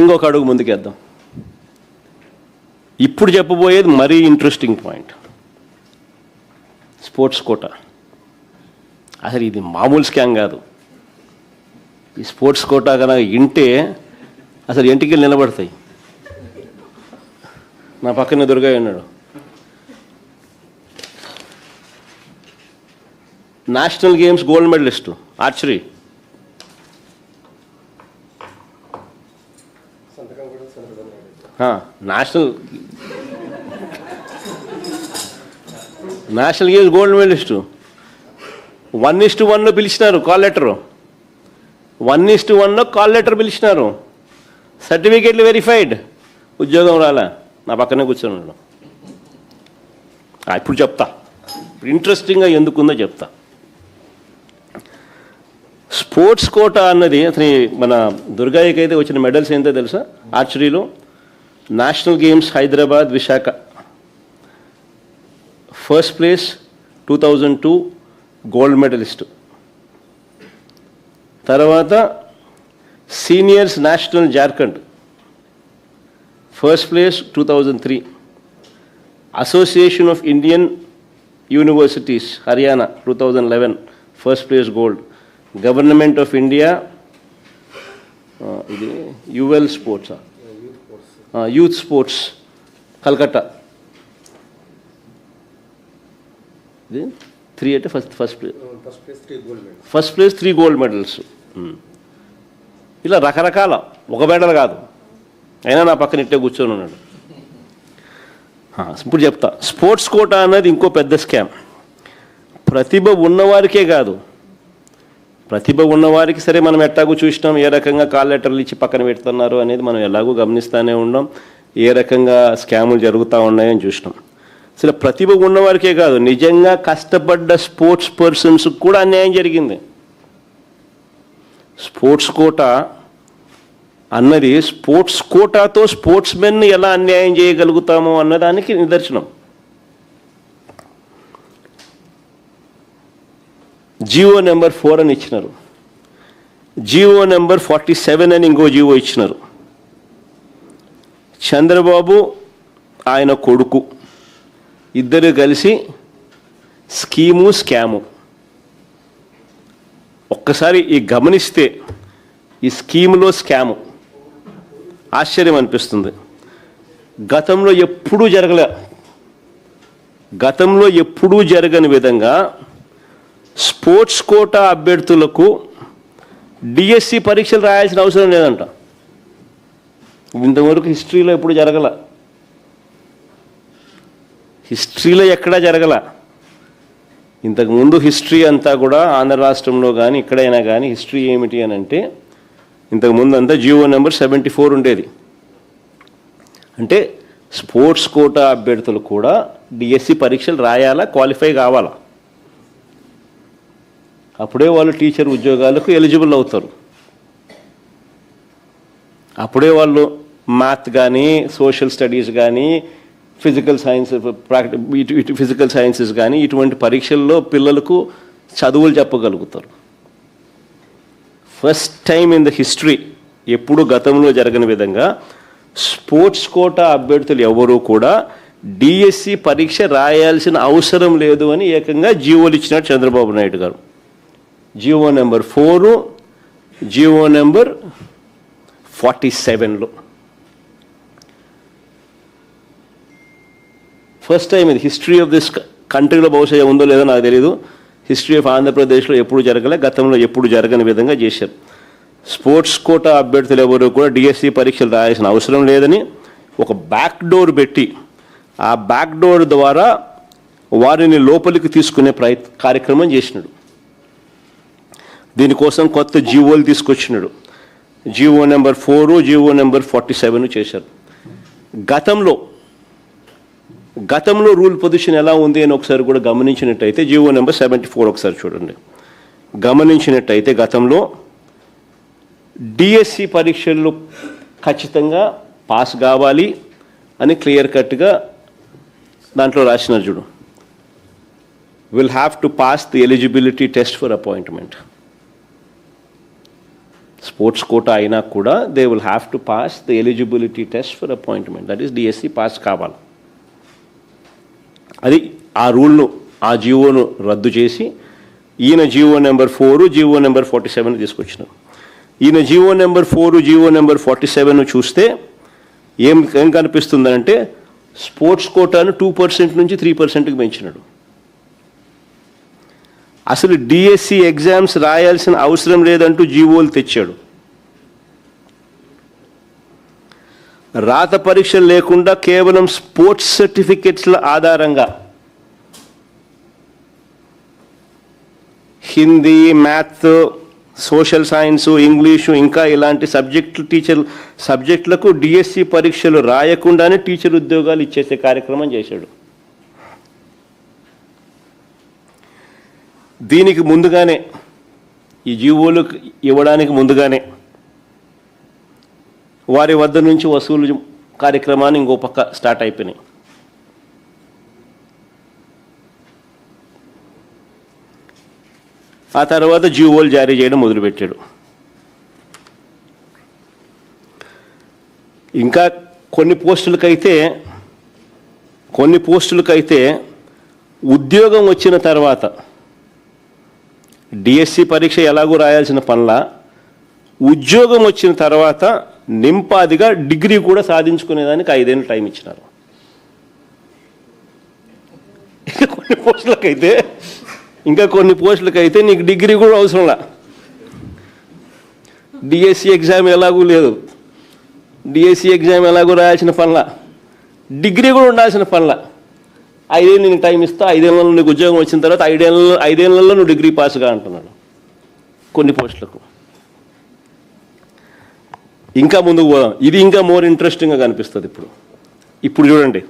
ఇంకొక అడుగు ముందుకేద్దాం. ఇప్పుడు చెప్పబోయేది మరీ ఇంట్రెస్టింగ్ పాయింట్. స్పోర్ట్స్ కోటా అసలు ఇది మామూలు స్కామ్ కాదు. ఈ స్పోర్ట్స్ కోటా కనుక ఇంటే అసలు ఇంటికి నిలబడతాయి. నా పక్కనే దుర్గయ్య ఉన్నాడు. National games gold medalist archery, national games gold medalist 1:1 పిలిచినారు. కాల్ లెటరు 1:1 కాల్ లెటర్ పిలిచినారు. సర్టిఫికేట్లు వెరిఫైడ్, ఉద్యోగం రాలే. నా పక్కనే కూర్చొని ఇప్పుడు చెప్తా. ఇప్పుడు ఇంట్రెస్టింగ్గా ఎందుకుందో చెప్తా. స్పోర్ట్స్ కోటా అన్నది అతని మన దుర్గాయ్యకి అయితే వచ్చిన మెడల్స్ ఏంటో తెలుసా? ఆర్చరీలో national games Hyderabad Visakha first place 2002 gold medalist. తర్వాత seniors national Jharkhand first place 2003. Association of Indian universities Haryana 2011 first place gold. Government of India ఇది యుఎల్ స్పోర్ట్సా యూత్ స్పోర్ట్స్ కల్కట్టా ఇది 3 అంటే ఫస్ట్ ప్లేస్ 3 గోల్డ్ మెడల్స్. ఇలా రకరకాల, ఒక మెడల్ కాదు. అయినా నా పక్కన ఇట్టే కూర్చొని ఉన్నాడు. ఇప్పుడు చెప్తా. స్పోర్ట్స్ కోటా అన్నది ఇంకో పెద్ద స్కామ్. ప్రతిభ ఉన్నవారికే కాదు, ప్రతిభ ఉన్నవారికి సరే మనం ఎట్టాగూ చూసినాం, ఏ రకంగా కాల్ లెటర్లు ఇచ్చి పక్కన పెడుతున్నారు అనేది మనం ఎలాగూ గమనిస్తూనే ఉన్నాం. ఏ రకంగా స్కాములు జరుగుతూ ఉన్నాయని చూసినాం. అసలు ప్రతిభ ఉన్నవారికే కాదు, నిజంగా కష్టపడ్డ స్పోర్ట్స్ పర్సన్స్కి కూడా అన్యాయం జరిగింది. స్పోర్ట్స్ కోటా అన్నది స్పోర్ట్స్ కోటాతో స్పోర్ట్స్ మెన్ని ఎలా అన్యాయం చేయగలుగుతామో అన్నదానికి నిదర్శనం. జియో నెంబర్ 4 అని ఇచ్చినారు. జియో నెంబర్ 47 అని ఇంకో జియో ఇచ్చినారు. చంద్రబాబు ఆయన కొడుకు ఇద్దరు కలిసి స్కీము స్కాము. ఒక్కసారి ఈ గమనిస్తే ఈ స్కీములో స్కాము ఆశ్చర్యం అనిపిస్తుంది. గతంలో ఎప్పుడూ జరగని విధంగా స్పోర్ట్స్ కోటా అభ్యర్థులకు డిఎస్సి పరీక్షలు రాయాల్సిన అవసరం లేదంట. ఇంతవరకు హిస్టరీలో ఎప్పుడు జరగల, హిస్టరీలో ఎక్కడా జరగల. ఇంతకుముందు హిస్టరీ అంతా కూడా ఆంధ్ర రాష్ట్రంలో కానీ ఎక్కడైనా కానీ హిస్టరీ ఏమిటి అని అంటే, ఇంతకుముందు అంతా జియో నెంబర్ 74 ఉండేది. అంటే స్పోర్ట్స్ కోటా అభ్యర్థులు కూడా డిఎస్సి పరీక్షలు రాయాలా, క్వాలిఫై కావాలా, అప్పుడే వాళ్ళు టీచర్ ఉద్యోగాలకు ఎలిజిబుల్ అవుతారు. అప్పుడే వాళ్ళు మ్యాథ్ కానీ సోషల్ స్టడీస్ కానీ ఫిజికల్ సైన్సెస్ కానీ ఇటువంటి పరీక్షల్లో పిల్లలకు చదువులు చెప్పగలుగుతారు. First time in the history, ఎప్పుడు గతంలో జరగని విధంగా స్పోర్ట్స్ కోటా అభ్యర్థులు ఎవరూ కూడా డిఎస్సి పరీక్ష రాయాల్సిన అవసరం లేదు అని ఏకంగా జీవోలు ఇచ్చినాడు Chandrababu Naidu garu. Jio number 4, Jio number 47లో ఫస్ట్ టైం ఇది. హిస్టరీ ఆఫ్ దిస్ కంట్రీలో బహుశా ఉందో లేదో నాకు తెలియదు. హిస్టరీ ఆఫ్ ఆంధ్రప్రదేశ్లో ఎప్పుడు జరగలే, గతంలో ఎప్పుడు జరగని విధంగా చేశారు. స్పోర్ట్స్ కోటా అభ్యర్థులు ఎవరు కూడా డిఎస్సి పరీక్షలు రాయాల్సిన అవసరం లేదని ఒక బ్యాక్ డోర్ పెట్టి, ఆ బ్యాక్ డోర్ ద్వారా వారిని లోపలికి తీసుకునే కార్యక్రమం చేసినాడు. దీనికోసం కొత్త జీవోలు తీసుకొచ్చినాడు. జియో నెంబర్ 4, జియో నెంబర్ 47 చేశారు. గతంలో రూల్ పొజిషన్ ఎలా ఉంది అని ఒకసారి కూడా గమనించినట్టయితే జియో నెంబర్ 74 ఒకసారి చూడండి. గమనించినట్టయితే గతంలో డిఎస్సి పరీక్షల్లో ఖచ్చితంగా పాస్ కావాలి అని క్లియర్ కట్గా దాంట్లో రాసినారు చూడు. Will have to pass the eligibility test for appointment. Sports quota అయినా కూడా they will have to pass the eligibility test for appointment, that is DSC pass కావాలి. అది ఆ రూల్ను, ఆ జీవోను రద్దు చేసి ఈయన జీవో నెంబర్ 4, జీవో నెంబర్ 47 తీసుకొచ్చినారు. ఈయన జీవో నెంబర్ 4, జీవో నెంబర్ 47 చూస్తే ఏం కనిపిస్తుందంటే స్పోర్ట్స్ కోటాను 2% నుంచి 3%కి పెంచినాడు. అసలు డిఎస్సి ఎగ్జామ్స్ రాయాల్సిన అవసరం లేదంటూ జీవోలు తెచ్చాడు. రాత పరీక్షలు లేకుండా కేవలం స్పోర్ట్స్ సర్టిఫికెట్స్ల ఆధారంగా Hindi, maths, social science, English ఇంకా ఇలాంటి సబ్జెక్టులకు డిఎస్సి పరీక్షలు రాయకుండానే టీచర్ ఉద్యోగాలు ఇచ్చేసే కార్యక్రమం చేశాడు. దీనికి ముందుగానే, ఈ జీవోలు ఇవ్వడానికి ముందుగానే వారి వద్ద నుంచి వసూలు కార్యక్రమాన్ని ఇంకో పక్క స్టార్ట్ అయిపోయినాయి. ఆ తర్వాత జీవోలు జారీ చేయడం మొదలుపెట్టాడు. ఇంకా కొన్ని పోస్టులకైతే ఉద్యోగం వచ్చిన తర్వాత డిఎస్సి పరీక్ష ఎలాగో రాయాల్సిన పనిలా ఉద్యోగం వచ్చిన తర్వాత నింపాదిగా డిగ్రీ కూడా సాధించుకునేదానికి 5 ఏళ్ళు టైం ఇచ్చినారు. ఇంకా కొన్ని పోస్టులకైతే నీకు డిగ్రీ కూడా అవసరంలా, డిఎస్సి ఎగ్జామ్ ఎలాగూ లేదు, డిఎస్సి ఎగ్జామ్ ఎలాగో రాయాల్సిన పనిలా, డిగ్రీ కూడా ఉండాల్సిన పనిలా, 5 ఏళ్ళు నీకు టైం ఇస్తా, 5 ఏళ్ళలో నీకు ఉద్యోగం వచ్చిన తర్వాత 5 ఏళ్ళలో నువ్వు డిగ్రీ పాస్గా అంటున్నాడు కొన్ని పోస్టులకు. ఇంకా ముందుకు పోదాం, ఇది ఇంకా మోర్ ఇంట్రెస్టింగ్గా కనిపిస్తుంది. ఇప్పుడు చూడండి,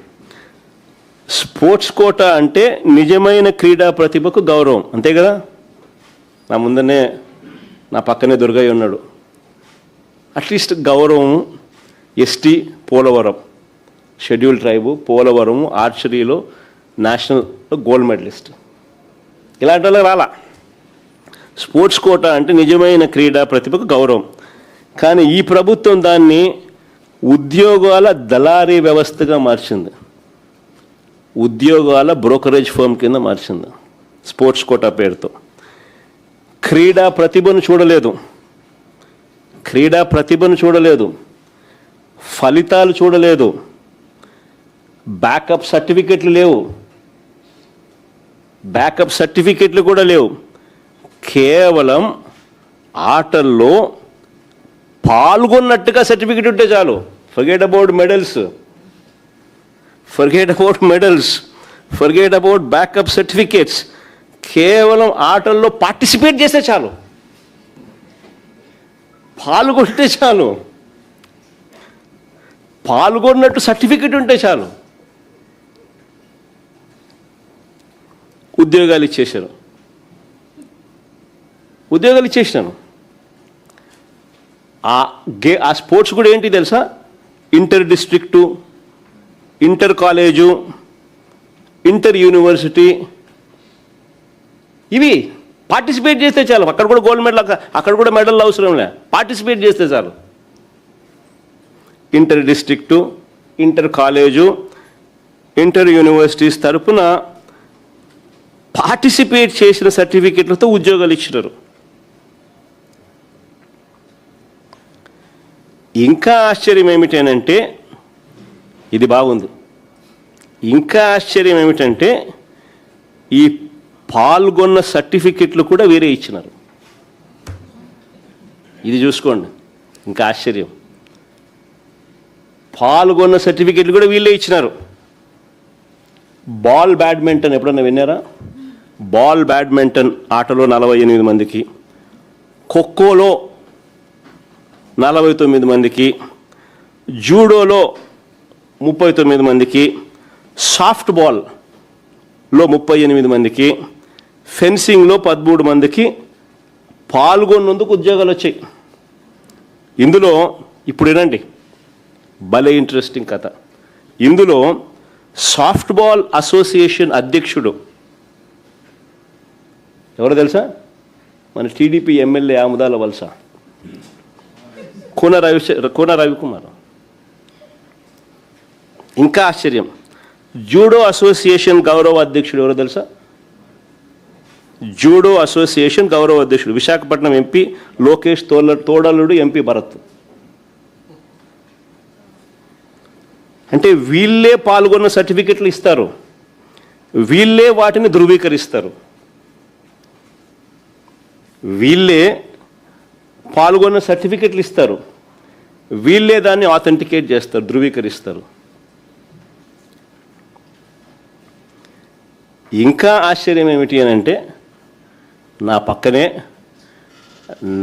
స్పోర్ట్స్ కోటా అంటే నిజమైన క్రీడా ప్రతిభకు గౌరవం, అంతే కదా. నా పక్కనే దుర్గయ్య ఉన్నాడు. అట్లీస్ట్ గౌరవం. ST Polavaram, schedule tribe, Polavaram ఆర్చరీలో నేషనల్ గోల్డ్ మెడలిస్ట్, ఇలాంటి వాళ్ళకి రాలా. స్పోర్ట్స్ కోటా అంటే నిజమైన క్రీడా ప్రతిభకు గౌరవం. కానీ ఈ ప్రభుత్వం దాన్ని ఉద్యోగాల దళారీ వ్యవస్థగా మార్చింది, ఉద్యోగాల బ్రోకరేజ్ ఫర్మ్ కింద మార్చింది స్పోర్ట్స్ కోటా పేరుతో. క్రీడా ప్రతిభను చూడలేదు, ఫలితాలు చూడలేదు, బ్యాకప్ సర్టిఫికెట్లు కూడా లేవు. కేవలం ఆటల్లో పాల్గొన్నట్టుగా సర్టిఫికెట్ ఉంటే చాలు. Forget about medals, forget about backup certificates. కేవలం ఆటల్లో పార్టిసిపేట్ చేస్తే చాలు, పాల్గొంటే చాలు, పాల్గొన్నట్టు సర్టిఫికెట్ ఉంటే చాలు, ఉద్యోగాలు ఇచ్చేసినాను. ఆ స్పోర్ట్స్ కూడా ఏంటి తెలుసా, inter district, inter college, inter university, ఇవి పార్టిసిపేట్ చేస్తే చాలు. అక్కడ కూడా గోల్డ్ మెడల్, అక్కడ కూడా మెడల్ అవసరం లే, పార్టిసిపేట్ చేస్తే చాలు. Inter district, inter college, inter universities తరపున పార్టిసిపేట్ చేసిన సర్టిఫికెట్లతో ఉద్యోగాలు ఇచ్చినారు. ఇంకా ఆశ్చర్యం ఏమిటంటే, ఇది బాగుంది, ఇంకా ఆశ్చర్యం ఏమిటంటే ఈ పాల్గొన్న సర్టిఫికెట్లు కూడా వేరే ఇచ్చినారు. ఇది చూసుకోండి, ఇంకా ఆశ్చర్యం, పాల్గొన్న సర్టిఫికెట్లు కూడా వీళ్ళే ఇచ్చినారు. బాల్ బ్యాడ్మింటన్ ఎప్పుడన్నా విన్నారా? బాల్ బ్యాడ్మింటన్ ఆటలో 48 మందికి, ఖోఖోలో 49 మందికి, జూడోలో 39 మందికి, సాఫ్ట్ బాల్లో 38 మందికి, ఫెన్సింగ్లో 13 మందికి పాల్గొన్నందుకు ఉద్యోగాలు వచ్చాయి. ఇందులో ఇప్పుడు ఏనండి భలే ఇంట్రెస్టింగ్ కథ. ఇందులో సాఫ్ట్ బాల్ అసోసియేషన్ అధ్యక్షుడు ఎవరో తెలుసా? మన టీడీపీ ఎమ్మెల్యే ఆముదాల వలస. కూన రవికుమార్. ఇంకా ఆశ్చర్యం, జూడో అసోసియేషన్ గౌరవ అధ్యక్షుడు ఎవరో తెలుసా? జూడో అసోసియేషన్ గౌరవ అధ్యక్షుడు విశాఖపట్నం ఎంపీ లోకేష్ తోడలుడు, ఎంపీ భరత్. అంటే వీళ్ళే పాల్గొన్న సర్టిఫికెట్లు ఇస్తారు, వీళ్ళే వాటిని ధృవీకరిస్తారు, వీళ్ళే పాల్గొన్న సర్టిఫికెట్లు ఇస్తారు, వీళ్ళే దాన్ని ఆథెంటికేట్ చేస్తారు, ధృవీకరిస్తారు. ఇంకా ఆశ్చర్యం ఏమిటి అని అంటే, నా పక్కనే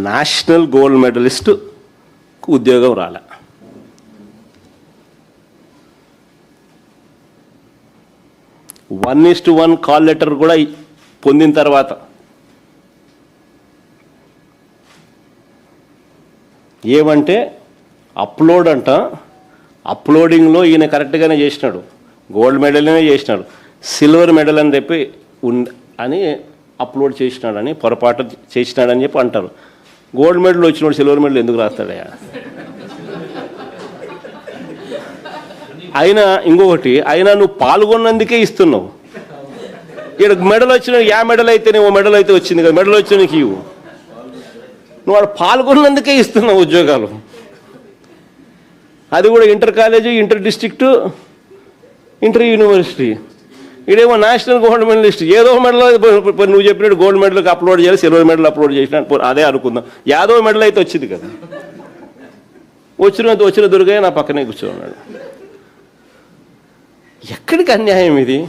నేషనల్ గోల్డ్ మెడలిస్టు ఉద్యోగం రాలే. One is to one call letter కూడా పొందిన తర్వాత ఏమంటే అప్లోడ్ అంట, అప్లోడింగ్లో ఈయన కరెక్ట్గానే చేసినాడు, గోల్డ్ మెడల్నే చేసినాడు, సిల్వర్ మెడల్ అని చెప్పి అని అప్లోడ్ చేసినాడని, పొరపాటు చేసినాడని చెప్పి అంటారు. గోల్డ్ మెడల్ వచ్చినోడు సిల్వర్ మెడల్ ఎందుకు రాస్తాడయా? అయినా ఇంకొకటి, అయినా నువ్వు పాల్గొన్నందుకే ఇస్తున్నావు. ఇక్కడ మెడల్ వచ్చిన మెడల్ అయితే ఓ మెడల్ అయితే వచ్చింది కదా, మెడల్ వచ్చిన నీకు ఇవ్వు. నువ్వు వాడు పాల్గొన్నందుకే ఇస్తున్నావు ఉద్యోగాలు. అది కూడా inter college, inter district, inter university. ఇదేమో నేషనల్ గోల్డ్ మెడలిస్ట్. ఏదో మెడల్ నువ్వు చెప్పినట్టు గోల్డ్ మెడల్కి అప్లోడ్ చేయాలి, సిల్వర్ మెడల్ అప్లోడ్ చేసిన అదే అనుకుందాం. యాదో మెడల్ అయితే వచ్చింది కదా, వచ్చిన దుర్గయ్య నా పక్కనే కూర్చోన్నాడు. ఎక్కడికి అన్యాయం ఇది?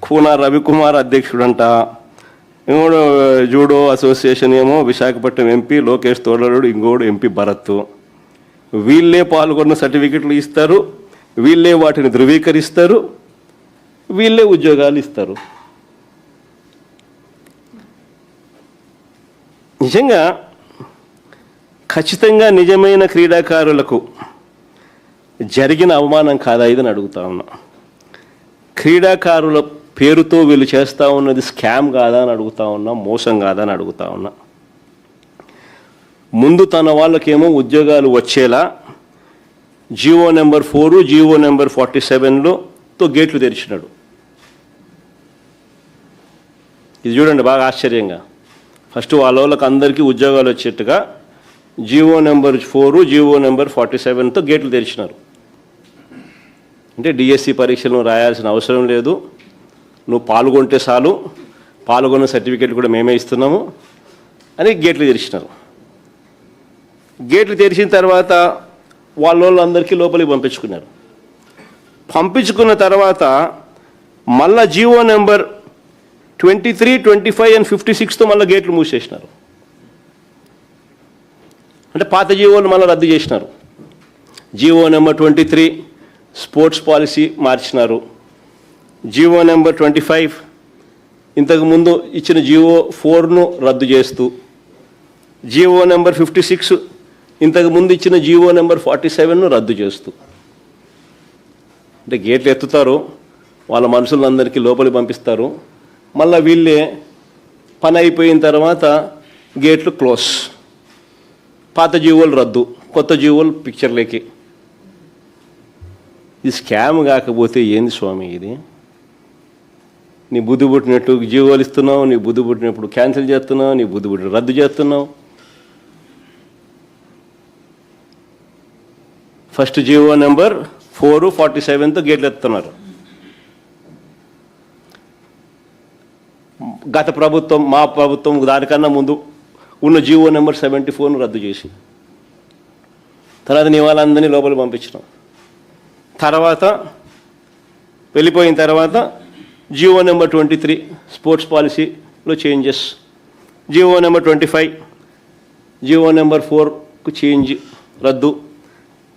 కూన రవికుమార్ అధ్యక్షుడంట, ఇంకోడు జూడో అసోసియేషన్ ఏమో విశాఖపట్నం ఎంపీ లోకేష్ తోడలుడు, ఇంకోడు ఎంపీ భరత్. వీళ్ళే పాల్గొన్న సర్టిఫికెట్లు ఇస్తారు, వీళ్ళే వాటిని ధృవీకరిస్తారు, వీళ్ళే ఉద్యోగాలు ఇస్తారు. నిజంగా ఖచ్చితంగా నిజమైన క్రీడాకారులకు జరిగిన అవమానం కాదా ఇదని అడుగుతా ఉన్నా. క్రీడాకారుల పేరుతో వీళ్ళు చేస్తూ ఉన్నది స్కామ్ కాదా అని అడుగుతా ఉన్నా, మోసం కాదా అని అడుగుతా ఉన్నా. ముందు తన వాళ్ళకేమో ఉద్యోగాలు వచ్చేలా జీవో నెంబర్ 4, జీవో నెంబర్ 47తో గేట్లు తెరిచినాడు. ఇది చూడండి బాగా ఆశ్చర్యంగా. ఫస్ట్ వాళ్ళకి అందరికీ ఉద్యోగాలు వచ్చేట్టుగా జీవో నెంబర్ 4, జీవో నెంబర్ 47తో గేట్లు తెరిచినారు. అంటే డిఎస్సి పరీక్షలను రాయాల్సిన అవసరం లేదు, నువ్వు పాల్గొంటే చాలు, పాల్గొన్న సర్టిఫికేట్ కూడా మేమే ఇస్తున్నాము అని గేట్లు తెరిచినారు. గేట్లు తెరిచిన తర్వాత వాళ్ళందరికీ లోపలికి పంపించుకున్నారు. పంపించుకున్న తర్వాత మళ్ళా జీవో నెంబర్ 23, 25 and 56తో మళ్ళీ గేట్లు మూసేసినారు. అంటే పాత జీవోలు మళ్ళీ రద్దు చేసినారు. జీవో నెంబర్ 23 స్పోర్ట్స్ పాలసీ మార్చినారు. జీవో నెంబర్ 25 ఇంతకుముందు ఇచ్చిన జీవో 4ను రద్దు చేస్తూ, జీవో నెంబర్ 56 ఇంతకుముందు ఇచ్చిన జీవో నెంబర్ 47ను రద్దు చేస్తూ. అంటే గేట్లు ఎత్తుతారు, వాళ్ళ మనుషులందరికీ లోపలికి పంపిస్తారు, మళ్ళీ వీళ్ళే పని అయిపోయిన తర్వాత గేట్లు క్లోజ్, పాత జీవోలు రద్దు, కొత్త జీవోలు పిక్చర్లేకి. ఇది స్కామ్ కాకపోతే ఏంది స్వామి ఇది? నీ బుద్ధి పుట్టినట్టు జీవోలు ఇస్తున్నావు, నీ బుద్ధి పుట్టినప్పుడు క్యాన్సిల్ చేస్తున్నావు, నీ బుద్ధి పుట్టిన రద్దు చేస్తున్నావు. ఫస్ట్ జీవో నెంబర్ 4, 47తో గేట్లు ఎత్తుతున్నారు. గత ప్రభుత్వం, మా ప్రభుత్వం దానికన్నా ముందు ఉన్న జీవో నెంబర్ 74ను రద్దు చేసి తర్వాత నీ వాళ్ళందరినీ లోపలికి పంపించినాం. తర్వాత వెళ్ళిపోయిన తర్వాత జీవో నెంబర్ 23 స్పోర్ట్స్ పాలసీలో changes, GO number 25 GO number 4కు చేంజ్ రద్దు,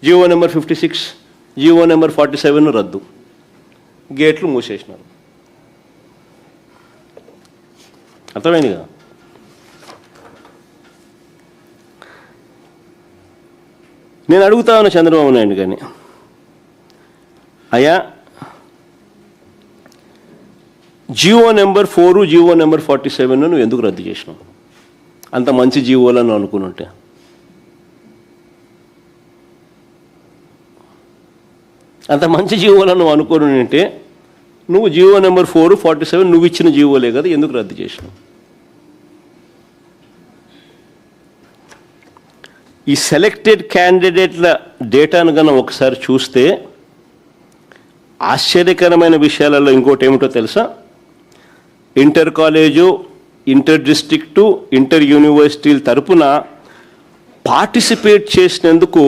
జీవో నెంబర్ 56 జీవో నెంబర్ 47ను రద్దు, గేట్లు మూసేసినారు. అర్థమైంది కదా? నేను అడుగుతా ఉన్నా చంద్రబాబు నాయుడు కానీ, అయ్యా జీవో నెంబర్ 4, జీవో నెంబర్ 47ను నువ్వు ఎందుకు రద్దు చేసినావు? అంత మంచి జీవోలను అనుకుని ఉంటే. అంత మంచి జీవోలను అనుకుని ఉంటే నువ్వు జీవో నెంబర్ 447 నువ్వు ఇచ్చిన జీవోలే కదా, ఎందుకు రద్దు చేసినావు? ఈ సెలెక్టెడ్ క్యాండిడేట్ల డేటాను కన్నా ఒకసారి చూస్తే ఆశ్చర్యకరమైన విషయాలలో ఇంకోటి ఏమిటో తెలుసా? Inter college, inter district, inter యూనివర్సిటీల తరపున పార్టిసిపేట్ చేసినందుకు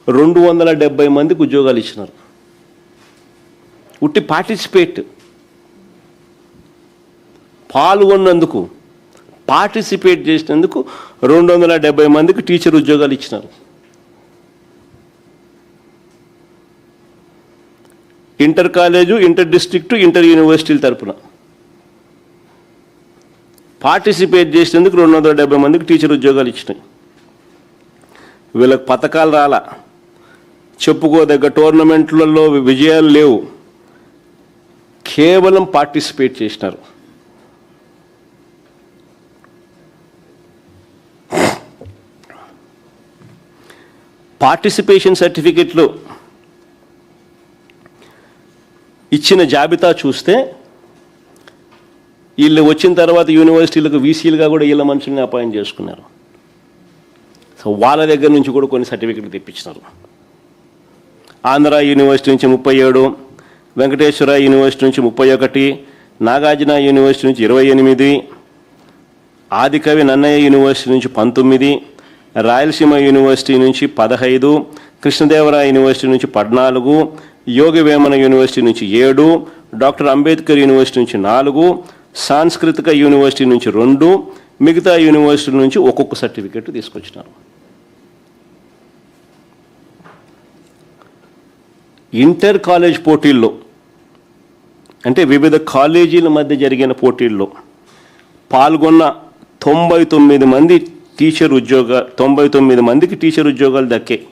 270 మందికి ఉద్యోగాలు ఇచ్చినారు. ఉట్టి పాల్గొన్నందుకు, పార్టిసిపేట్ చేసినందుకు 270 మందికి టీచర్ ఉద్యోగాలు ఇచ్చినారు. Inter college, inter district, inter యూనివర్సిటీల తరపున పార్టిసిపేట్ చేసినందుకు 270 మందికి టీచర్ ఉద్యోగాలు ఇచ్చినాయి. వీళ్ళకి పథకాలు రాలా, చెప్పుకోదగ్గ టోర్నమెంట్లలో విజయాలు లేవు, కేవలం పార్టిసిపేట్ చేసినారు. పార్టిసిపేషన్ సర్టిఫికెట్లు ఇచ్చిన జాబితా చూస్తే వీళ్ళు వచ్చిన తర్వాత యూనివర్సిటీలకు వీసీలుగా కూడా వీళ్ళ మనుషుల్ని అపాయింట్ చేసుకున్నారు. సో వాళ్ళ దగ్గర నుంచి కూడా కొన్ని సర్టిఫికెట్లు తెప్పించినారు. ఆంధ్ర యూనివర్సిటీ నుంచి 37, వెంకటేశ్వర యూనివర్సిటీ నుంచి 31, నాగార్జున యూనివర్సిటీ నుంచి 28, ఆదికవి నన్నయ్య యూనివర్సిటీ నుంచి 19, రాయలసీమ యూనివర్సిటీ నుంచి 15, కృష్ణదేవరాయ యూనివర్సిటీ నుంచి 14, యోగి వేమన యూనివర్సిటీ నుంచి 7, డాక్టర్ అంబేద్కర్ యూనివర్సిటీ నుంచి 4, సాంస్కృతిక యూనివర్సిటీ నుంచి 2, మిగతా యూనివర్సిటీ నుంచి ఒక్కొక్క సర్టిఫికెట్ తీసుకొచ్చినారు. ఇంటర్ కాలేజ్ పోటీల్లో, అంటే వివిధ కాలేజీల మధ్య జరిగిన పోటీల్లో పాల్గొన్న 99 మంది 99 మందికి టీచర్ ఉద్యోగాలు దక్కాయి.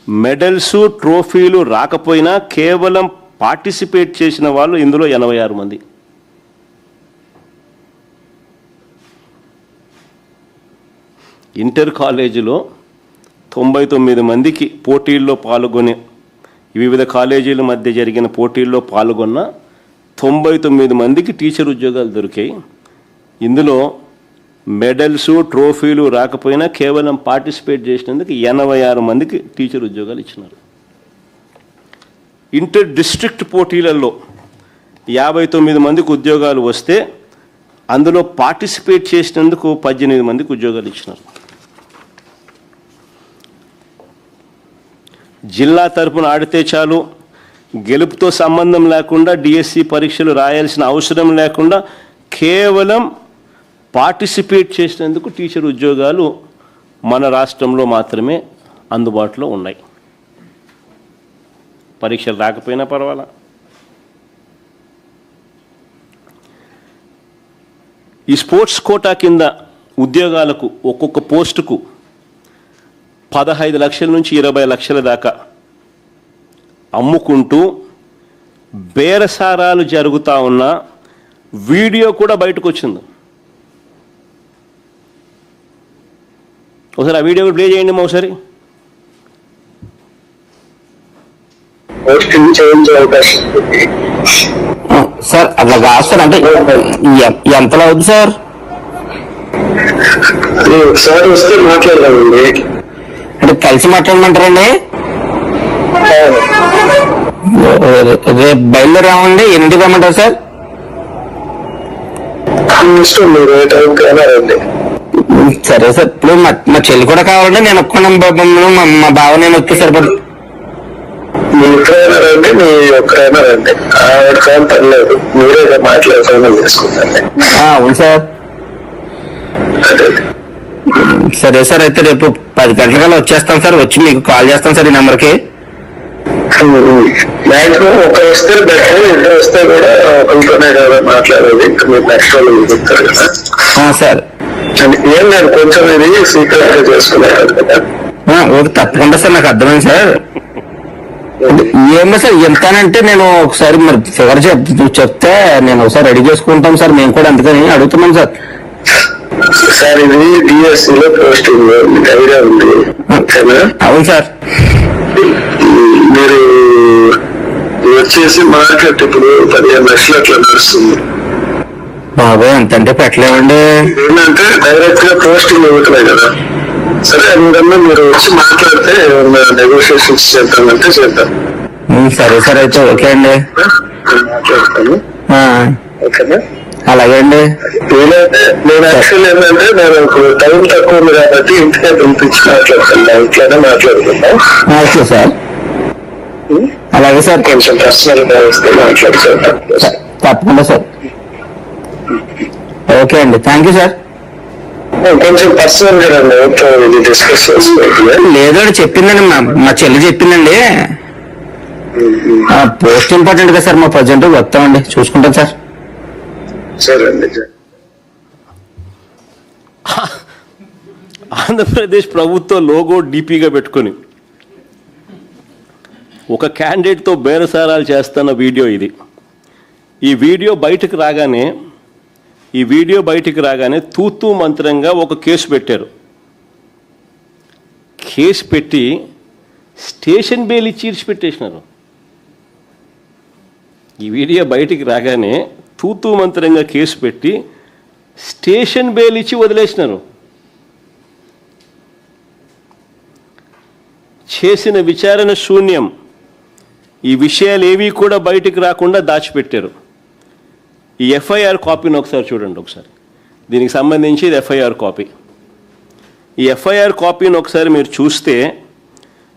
మెడల్స్, ట్రోఫీలు రాకపోయినా కేవలం పార్టిసిపేట్ చేసిన వాళ్ళు ఇందులో 86 మంది. ఇంటర్ కాలేజీలో 99 మందికి పోటీల్లో పాల్గొని, వివిధ కాలేజీల మధ్య జరిగిన పోటీల్లో పాల్గొన్న 99 మందికి టీచర్ ఉద్యోగాలు దొరికాయి. ఇందులో మెడల్స్, ట్రోఫీలు రాకపోయినా కేవలం పార్టిసిపేట్ చేసినందుకు 86 మందికి టీచర్ ఉద్యోగాలు ఇచ్చినారు. ఇంటర్ డిస్ట్రిక్ట్ పోటీలలో 59 మందికి ఉద్యోగాలు వస్తే అందులో పార్టిసిపేట్ చేసినందుకు 18 మందికి ఉద్యోగాలు ఇచ్చినారు. జిల్లా తరపున ఆడితే చాలు, గెలుపుతో సంబంధం లేకుండా, డిఎస్సి పరీక్షలు రాయాల్సిన అవసరం లేకుండా కేవలం పార్టిసిపేట్ చేసినందుకు టీచర్ ఉద్యోగాలు మన రాష్ట్రంలో మాత్రమే అందుబాటులో ఉన్నాయి. పరీక్షలు రాకపోయినా పర్వాలా. ఈ స్పోర్ట్స్ కోటా కింద ఉద్యోగాలకు ఒక్కొక్క పోస్టుకు 15 లక్షల నుంచి 20 లక్షల దాకా అమ్ముకుంటూ బేరసారాలు జరుగుతూ ఉన్న వీడియో కూడా బయటకు వచ్చింది. ఒకసారి ఆ వీడియో ప్లే చేయండి మా ఒకసారి. సార్ అట్లా కాదు సార్, అంటే ఎంతలో అవుతుంది సార్? ఒకసారి వస్తే మాట్లాడదామండి. అంటే కలిసి మాట్లాడమంటారండి? రేపు బయలుదేరామండి. ఎన్నింటికి రమ్మంటారు సార్? ఇష్టం, మీరు ఏ టైంకి అయినారండి. సరే సార్, ఇప్పుడు మా చెల్లి కూడా కావాలండి. నేను ఒక్కన మా బావ నేను వస్తే సరిపడు. మీ ఒక్కరైనా రండి, మీ ఒక్కరైనా రండి, ఆవిడ కాదు పర్లేదు, మీరే మాట్లాడి ఫైనల్ చేసుకుంటాండి. అవును సార్. అదే సరే సార్, అయితే రేపు 10 గంటలకల్లా వచ్చేస్తాం సార్. వచ్చి మీకు కాల్ చేస్తాం సార్ ఈ నెంబర్కి. మాక్సిమం ఒకరు వస్తే బెటర్, ఇద్దరు వస్తే కూడా ఒకరితోనే కదా మాట్లాడేది. ఇంకా మీరు నెక్స్ట్ వాళ్ళు చెప్తారు కదా సార్. ఏం లేదు, కొంచెం ఇది సీక్రెట్ గా చేసుకున్నారు కదా. ఓకే, తప్పకుండా సార్, నాకు అర్థమైంది సార్. ఏమో సార్, ఎంతనంటే నేను ఒకసారి మరి ఫిగర్ చెప్తే నేను ఒకసారి రెడీ చేసుకుంటాం సార్. మేము కూడా అందుకని అడుగుతున్నాం సార్. సార్ ఇది డిఎస్సి లో పోస్టింగ్ మీకు ఐడియా ఉంది ఓకేనా? అవును సార్. మీరు వచ్చేసి మార్కెట్ ఇప్పుడు 15 లక్షలు అట్లా నడుస్తుంది. బాబోయ్ ఎంతంటే పెట్టలేమండి. ఏంటంటే డైరెక్ట్ గా పోస్టింగ్ ఇవ్వట్లేదు కదా. సరే అందుకన్నా మీరు వచ్చి మాట్లాడితే నెగోషియేషన్స్ చేద్దామంటే చేద్దాం. సరే సార్ అయితే ఓకే అండి. మాట్లాడతాను ఓకేనా? అలాగే అండి. నేను యాక్చువల్ ఏంటంటే నేను టైం తక్కువ ఉంది కాబట్టి ఇంటికే పిలిపించి మాట్లాడుతున్నా. ఇట్లానే మాట్లాడుతున్నా. Okay sir. అలాగే సార్. కొంచెం పర్సనల్ గా వస్తే మాట్లాడుతున్నా. తప్పకుండా సార్. ఓకే అండి, థ్యాంక్ యూ సార్. కొంచెం పర్సనల్ గా ఇది డిస్కస్ చేసుకోవాలి. లేదండి చెప్పిందండి, మా చెల్లి చెప్పిందండి. పోస్ట్ ఇంపార్టెంట్ కదా సార్, మా ప్రజెంట్ వస్తామండి, చూసుకుంటాం సార్. సరే అండి. ఆంధ్రప్రదేశ్ ప్రభుత్వ లోగో డీపీగా పెట్టుకొని ఒక క్యాండిడేట్తో బేరసారాలు చేస్తున్న వీడియో ఇది. ఈ వీడియో బయటికి రాగానే తూతూ మంత్రంగా ఒక కేసు పెట్టారు. కేసు పెట్టి స్టేషన్ బెయిల్ ఇచ్చి ఇడిచిపెట్టేసినారు. ఈ వీడియో బయటికి రాగానే తూతూ మంత్రంగా కేసు పెట్టి స్టేషన్ బెయిల్ ఇచ్చి వదిలేసినారు. చేసిన విచారణ శూన్యం. ఈ విషయాలు ఏవి కూడా బయటికి రాకుండా దాచిపెట్టారు. ఈ ఎఫ్ఐఆర్ కాపీని ఒకసారి చూడండి. ఒకసారి దీనికి సంబంధించి ఇది ఎఫ్ఐఆర్ కాపీ. ఈ ఎఫ్ఐఆర్ కాపీని ఒకసారి మీరు చూస్తే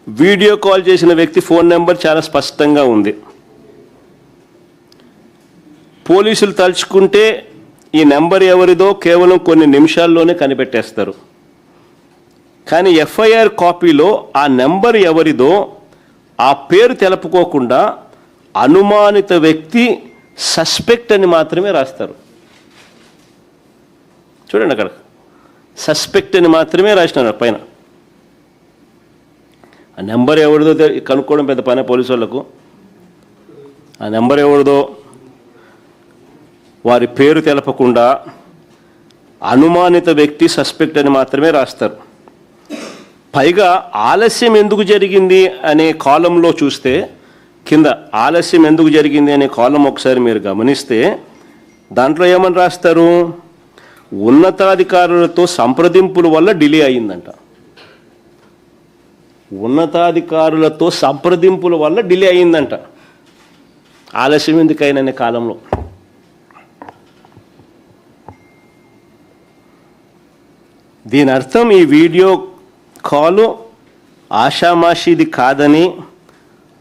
వీడియో కాల్ చేసిన వ్యక్తి ఫోన్ నెంబర్ చాలా స్పష్టంగా ఉంది. పోలీసులు తలుచుకుంటే ఈ నెంబర్ ఎవరిదో కేవలం కొన్ని నిమిషాల్లోనే కనిపెట్టేస్తారు. కానీ ఎఫ్ఐఆర్ కాపీలో ఆ నెంబర్ ఎవరిదో ఆ పేరు తెలుపుకోకుండా అనుమానిత వ్యక్తి సస్పెక్ట్ అని మాత్రమే రాస్తారు. చూడండి అక్కడ సస్పెక్ట్ అని మాత్రమే రాసినారు పైన. ఆ నెంబర్ ఎవరిదో కనుక్కోవడం పెద్ద పని పోలీసు వాళ్ళకు. ఆ నెంబర్ ఎవరిదో వారి పేరు తెలపకుండా అనుమానిత వ్యక్తి సస్పెక్ట్ అని మాత్రమే రాస్తారు. పైగా ఆలస్యం ఎందుకు జరిగింది అనే కాలంలో చూస్తే కింద ఆలస్యం ఎందుకు జరిగింది అనే కాలం ఒకసారి మీరు గమనిస్తే దాంట్లో ఏమని రాస్తారు? ఉన్నతాధికారులతో సంప్రదింపుల వల్ల డిలే అయిందంట. ఉన్నతాధికారులతో సంప్రదింపుల వల్ల డిలే అయిందంట. ఆలస్యం ఎందుకైనా కాలంలో. దీని అర్థం ఈ వీడియో కాలు ఆషామాషిది కాదని,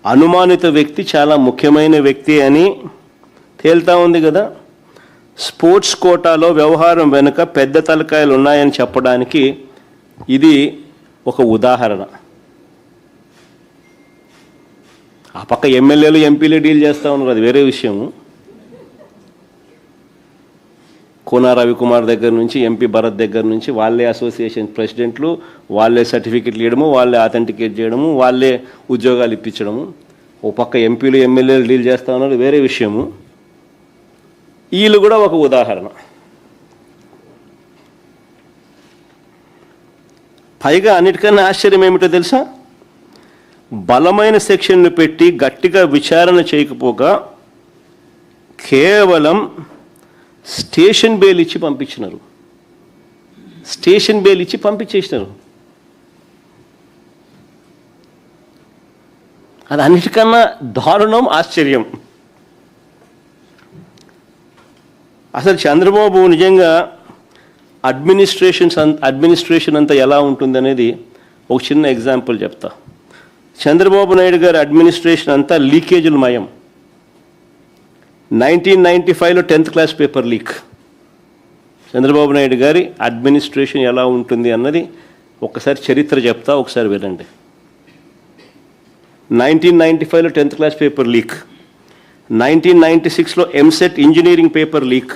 అనుమానిత వ్యక్తి చాలా ముఖ్యమైన వ్యక్తి అని తేల్తా ఉంది కదా. స్పోర్ట్స్ కోటాలో వ్యవహారం వెనుక పెద్ద తలకాయలు ఉన్నాయని చెప్పడానికి ఇది ఒక ఉదాహరణ. ఆ పక్క ఎమ్మెల్యేలు ఎంపీలు డీల్ చేస్తూ ఉన్నారు, అది వేరే విషయము. కోన రవికుమార్ దగ్గర నుంచి ఎంపీ భరత్ దగ్గర నుంచి వాళ్ళే అసోసియేషన్ ప్రెసిడెంట్లు, వాళ్ళే సర్టిఫికెట్లు ఇవ్వడము, వాళ్ళే అథెంటికేట్ చేయడము, వాళ్ళే ఉద్యోగాలు ఇప్పించడము. ఓ పక్క ఎంపీలు ఎమ్మెల్యేలు డీల్ చేస్తూ ఉన్నారు, వేరే విషయము. వీళ్ళు కూడా ఒక ఉదాహరణ. పైగా అన్నిటికన్నా ఆశ్చర్యం ఏమిటో తెలుసా? బలమైన సెక్షన్ను పెట్టి గట్టిగా విచారణ చేయకపోగా కేవలం స్టేషన్ బెయిల్ ఇచ్చి పంపించినారు. స్టేషన్ బెయిల్ ఇచ్చి పంపించేసినారు. అది అన్నిటికన్నా దారుణం, ఆశ్చర్యం. అసలు చంద్రబాబు నిజంగా అడ్మినిస్ట్రేషన్ అంతా ఎలా ఉంటుందనేది ఒక చిన్న ఎగ్జాంపుల్ చెప్తా. చంద్రబాబు నాయుడు గారి అడ్మినిస్ట్రేషన్ అంతా లీకేజీల మయం. 1995లో 10th class paper leak. Chandrababu Naidu గారి అడ్మినిస్ట్రేషన్ ఎలా ఉంటుంది అన్నది ఒకసారి చరిత్ర చెప్తా, ఒకసారి వినండి. 1995లో 10th క్లాస్ పేపర్ లీక్. 1996లో ఎంసెట్ ఇంజనీరింగ్ పేపర్ లీక్.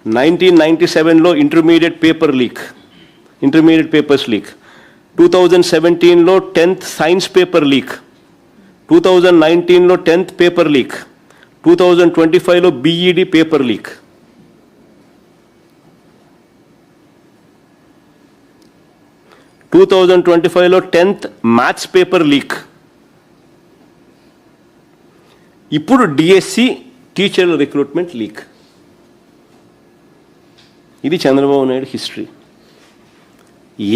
1997లో ఇంటర్మీడియట్ పేపర్స్ లీక్. 2017లో 10th సైన్స్ పేపర్ లీక్. 2019లో 10th పేపర్ లీక్. 2025లో బీఈడి పేపర్ లీక్. 2025లో 10th మ్యాథ్స్ పేపర్ లీక్. ఇప్పుడు డిఎస్సి టీచర్ల రిక్రూట్మెంట్ లీక్. ఇది చంద్రబాబు నాయుడు హిస్టరీ.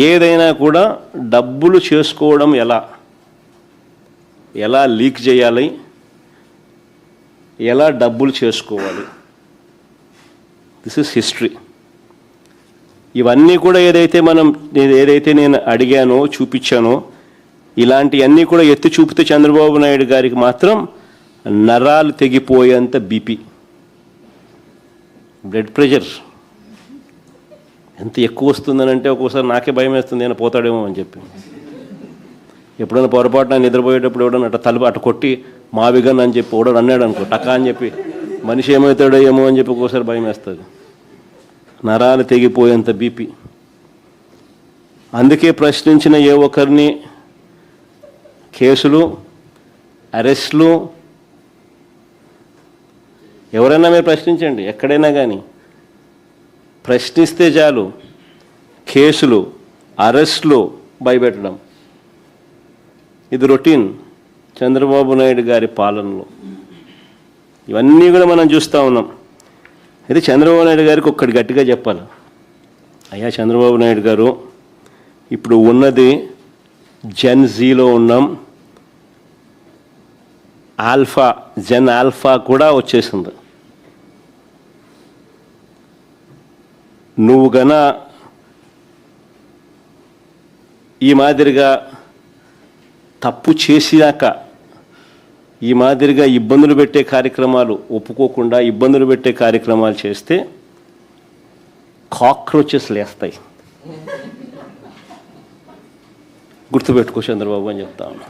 ఏదైనా కూడా డబ్బులు చేసుకోవడం ఎలా లీక్ చేయాలి, ఎలా డబ్బులు చేసుకోవాలి, దిస్ ఇస్ హిస్టరీ. ఇవన్నీ కూడా ఏదైతే నేను అడిగానో చూపించానో ఇలాంటివన్నీ కూడా ఎత్తి చూపితే చంద్రబాబు నాయుడు గారికి మాత్రం నరాలు తెగిపోయేంత బీపీ, బ్లడ్ ప్రెషర్ ఎంత ఎక్కువ వస్తుందనంటే ఒక్కోసారి నాకే భయం వేస్తుంది, నేను పోతాడేమో అని చెప్పి. ఎప్పుడైనా పొరపాటున నిద్రపోయేటప్పుడు ఎవడన్నా అట్ట కొట్టి మావిగన్ అని చెప్పి ఓడని అన్నాడు అనుకో, టకా అని చెప్పి మనిషి ఏమవుతాడో ఏమో అని చెప్పి ఒక్కోసారి భయం వేస్తుంది. నరాలు తెగిపోయేంత బీపీ. అందుకే ప్రశ్నించిన ఏ ఒక్కరిని కేసులు, అరెస్టులు, ఎవరైనా మీరు ప్రశ్నించండి, ఎక్కడైనా కానీ ప్రశ్నిస్తే చాలు కేసులు, అరెస్టులు, భయపెట్టడం. ఇది రొటీన్ చంద్రబాబు నాయుడు గారి పాలనలో. ఇవన్నీ కూడా మనం చూస్తూ ఉన్నాం. అయితే చంద్రబాబు నాయుడు గారికి ఒక్కటి గట్టిగా చెప్పాలి. అయ్యా చంద్రబాబు నాయుడు గారు, ఇప్పుడు ఉన్నది జెన్ జీలో ఉన్నాం, జెన్ ఆల్ఫా కూడా వచ్చేసింది. నువ్వు గన ఈ మాదిరిగా తప్పు చేసినాక ఈ మాదిరిగా ఇబ్బందులు పెట్టే కార్యక్రమాలు ఒప్పుకోకుండా ఇబ్బందులు పెట్టే కార్యక్రమాలు చేస్తే కాక్రోచెస్ లేస్తాయి. గుర్తుపెట్టుకో చంద్రబాబు అని చెప్తా ఉన్నా.